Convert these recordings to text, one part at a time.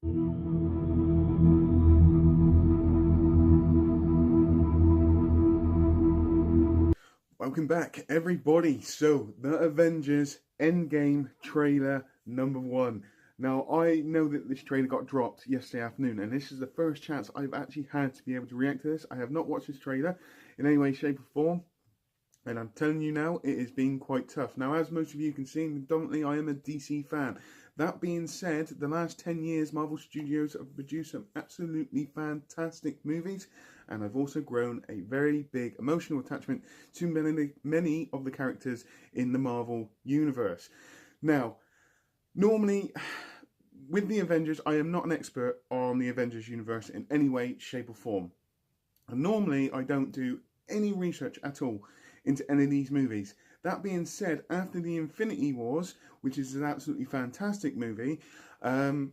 Welcome back, everybody. So, the Avengers Endgame trailer #1. Now, I know that this trailer got dropped yesterday afternoon, and this is the first chance I've actually had to be able to react to this. I have not watched this trailer in any way, shape, or form, and I'm telling you now, it has been quite tough. Now, as most of you can see, predominantly I am a DC fan. That being said, the last 10 years, Marvel Studios have produced some absolutely fantastic movies, and I've also grown a very big emotional attachment to many of the characters in the Marvel Universe. Now, normally, with the Avengers, I am not an expert on the Avengers universe in any way, shape, or form. And normally, I don't do any research at all into any of these movies. That being said, after the Infinity Wars, which is an absolutely fantastic movie, I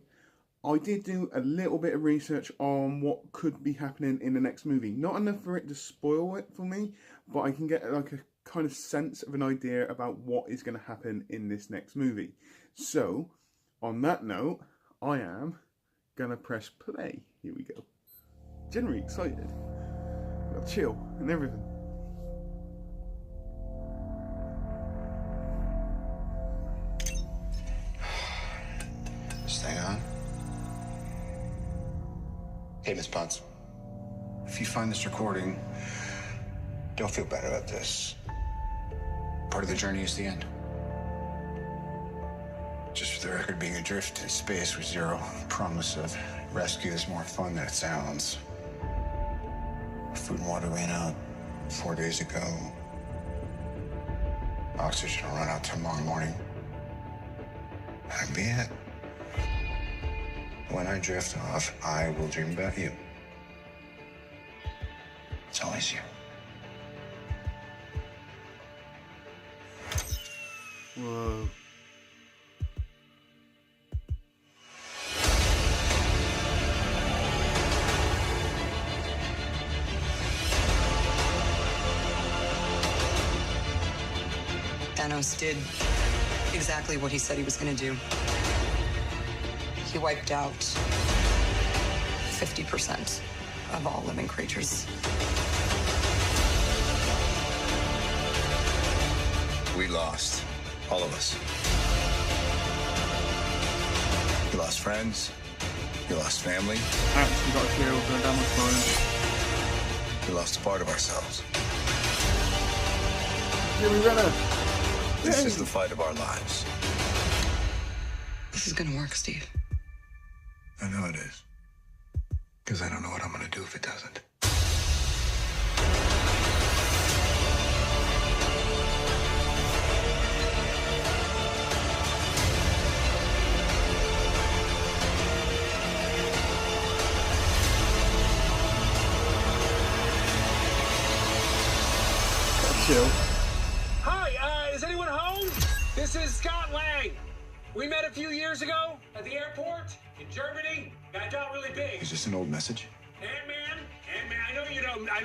did do a little bit of research on what could be happening in the next movie. Not enough for it to spoil it for me, but I can get like a kind of sense of an idea about what is going to happen in this next movie. So, on that note, I am going to press play. Here we go. Generally excited. Got chill and everything. Stay on. Hey, Miss Potts. If you find this recording, don't feel bad about this. Part of the journey is the end. Just for the record, being adrift in space with zero promise of rescue is more fun than it sounds. Food and water ran out 4 days ago. Oxygen will run out tomorrow morning. That'll be it. When I drift off, I will dream about you. It's always you. Whoa. Thanos did exactly what he said he was going to do. He wiped out 50% of all living creatures. We lost, all of us. We lost friends. We lost family. Actually got a shield going down my phone. We lost a part of ourselves. Here we run. This is the fight of our lives. This is going to work, Steve. I know it is. Because I don't know what I'm going to do if it doesn't. Chill. Hi, is anyone home? This is Scott Lang. We met a few years ago at the airport in Germany. Got really big. Is this an old message? Ant-Man, I know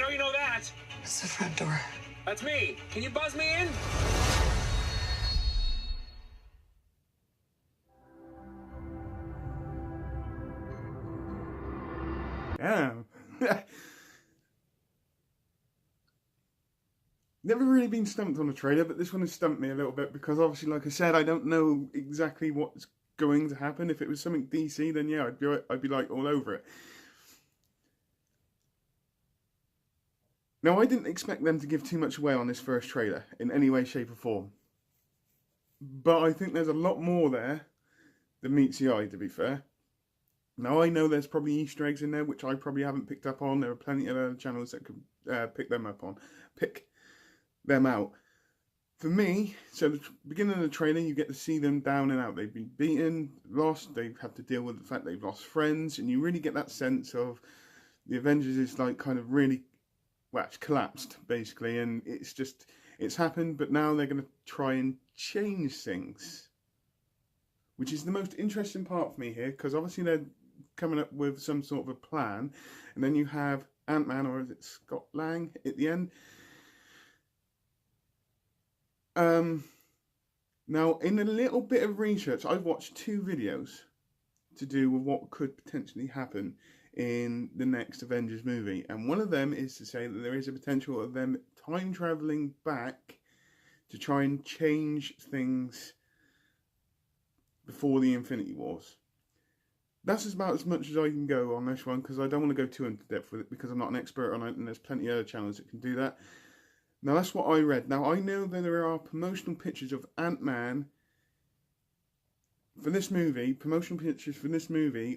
you know that. It's the front door. That's me. Can you buzz me in? Yeah. Never really been stumped on a trailer, but this one has stumped me a little bit because obviously, like I said, I don't know exactly what's going to happen. If it was something DC, then yeah, I'd be like all over it. Now, I didn't expect them to give too much away on this first trailer in any way, shape, or form. But I think there's a lot more there than meets the eye, to be fair. Now, I know there's probably Easter eggs in there, which I probably haven't picked up on. There are plenty of other channels that could pick them out. For me, so the beginning of the trailer, you get to see them down and out. They've been beaten, lost, they've had to deal with the fact they've lost friends, and you really get that sense of the Avengers is like kind of really, well, it's collapsed, basically, and it's happened, but now they're going to try and change things, which is the most interesting part for me here, because obviously they're coming up with some sort of a plan, and then you have Ant-Man, or is it Scott Lang, at the end. Now, in a little bit of research, I've watched two videos to do with what could potentially happen in the next Avengers movie. And one of them is to say that there is a potential of them time traveling back to try and change things before the Infinity Wars. That's about as much as I can go on this one, because I don't want to go too into depth with it, because I'm not an expert on it, and there's plenty of other channels that can do that. Now, that's what I read. Now, I know that there are promotional pictures of Ant-Man for this movie,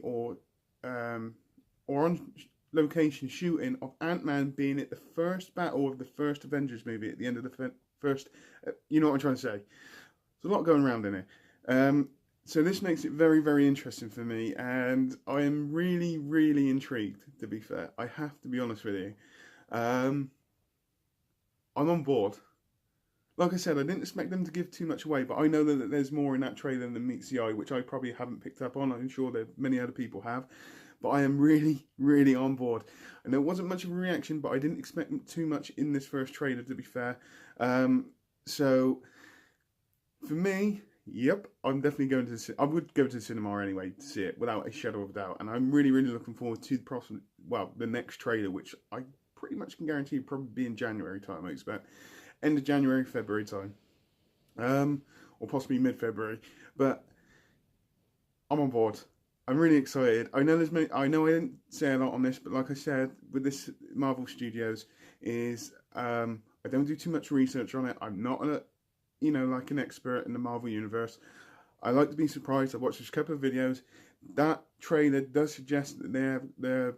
or on location shooting of Ant-Man being at the first battle of the first Avengers movie at the end of the first, you know what I'm trying to say. There's a lot going around in it. So this makes it very, very interesting for me, and I am really, really intrigued, to be fair. I have to be honest with you. I'm on board. Like I said, I didn't expect them to give too much away, but I know that there's more in that trailer than meets the eye, which I probably haven't picked up on. I'm sure that many other people have. But I am really, really on board. And there wasn't much of a reaction, but I didn't expect too much in this first trailer, to be fair. So, for me, yep, I'm definitely going to I would go to the cinema anyway to see it, without a shadow of a doubt. And I'm really, really looking forward to the next trailer, which I pretty much can guarantee will probably be in January time, I expect. End of January, February time. Or possibly mid-February. But I'm on board. I'm really excited. I know I didn't say a lot on this, but like I said, with this Marvel Studios, I don't do too much research on it. I'm not like an expert in the Marvel universe. I like to be surprised. I watched a couple of videos. That trailer does suggest that they're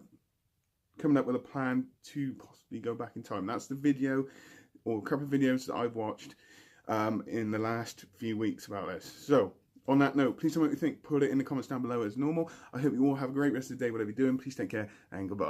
coming up with a plan to possibly go back in time. That's the video, or a couple of videos that I've watched in the last few weeks about this. So, on that note, please tell me what you think. Put it in the comments down below as normal. I hope you all have a great rest of the day, whatever you're doing. Please take care, and goodbye.